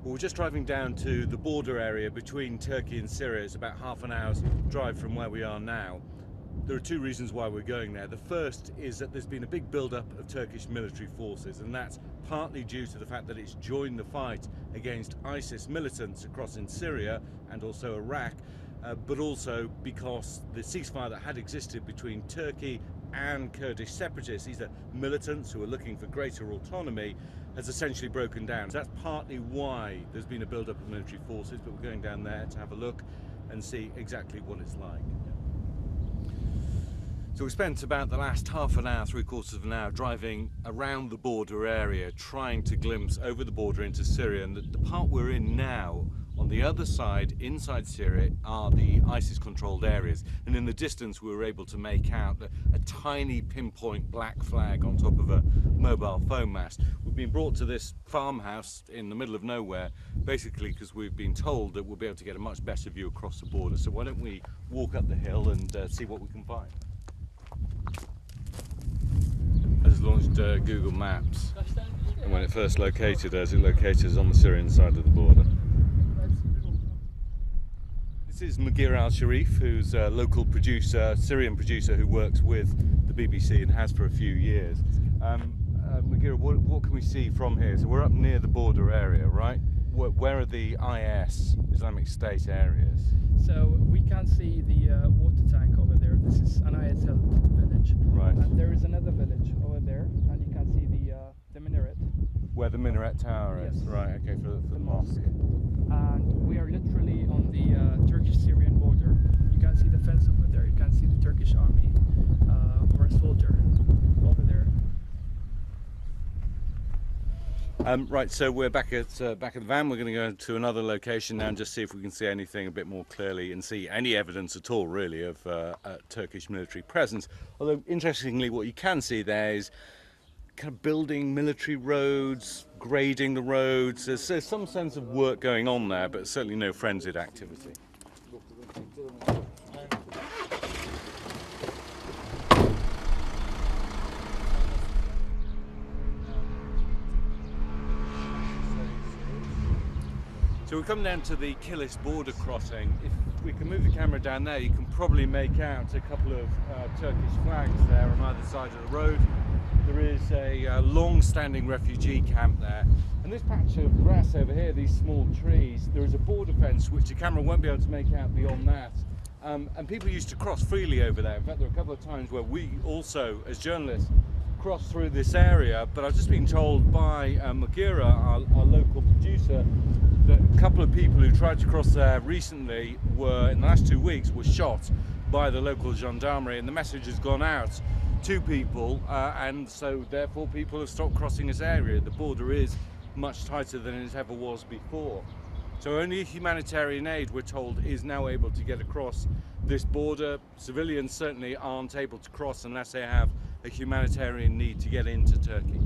Well, we're just driving down to the border area between Turkey and Syria. It's about half an hour's drive from where we are now. There are two reasons why we're going there. The first is that there's been a big build-up of Turkish military forces, and that's partly due to the fact that it's joined the fight against ISIS militants across in Syria and also Iraq, but also because the ceasefire that had existed between Turkey and Kurdish separatists, these are militants who are looking for greater autonomy, has essentially broken down. So that's partly why there's been a build-up of military forces, but we're going down there to have a look and see exactly what it's like. So we spent about the last half an hour, three-quarters of an hour driving around the border area, trying to glimpse over the border into Syria, and the part we're in now, on the other side, inside Syria, are the ISIS-controlled areas. And in the distance, we were able to make out a tiny pinpoint black flag on top of a mobile phone mast. We've been brought to this farmhouse in the middle of nowhere, basically because we've been told that we'll be able to get a much better view across the border. So why don't we walk up the hill and see what we can find. I just launched Google Maps, and when it first located us, it located us on the Syrian side of the border. This is Magir Al-Sharif, who's a local producer, Syrian producer who works with the BBC and has for a few years. Magir, what can we see from here? So we're up near the border area, right? Where are the IS, Islamic State areas? So we can see the water tank over there. This is an IS-held village. Right. And there is another village over there, and you can see the minaret. Where the minaret tower is? Yes. Right, okay, for the mosque. And we are literally on the Turkish-Syrian border. You can see the fence over there. You can see the Turkish army or a soldier over there. Right, so we're back at the van. We're going to go to another location now and just see if we can see anything a bit more clearly and see any evidence at all, really, of Turkish military presence. Although, interestingly, what you can see there is kind of building military roads, grading the roads. There's some sense of work going on there, but certainly no frenzied activity. So we've come down to the Kilis border crossing. If we can move the camera down there, you can probably make out a couple of Turkish flags there on either side of the road. There is a long-standing refugee camp there. And this patch of grass over here, these small trees, there is a border fence which the camera won't be able to make out beyond that. And people used to cross freely over there. In fact, there were a couple of times where we also, as journalists, crossed through this area. But I've just been told by Magir, our local producer, that a couple of people who tried to cross there recently in the last 2 weeks, were shot by the local gendarmerie, and the message has gone out to people, and so therefore people have stopped crossing this area. The border is much tighter than it ever was before. So only humanitarian aid, we're told, is now able to get across this border. Civilians certainly aren't able to cross unless they have a humanitarian need to get into Turkey.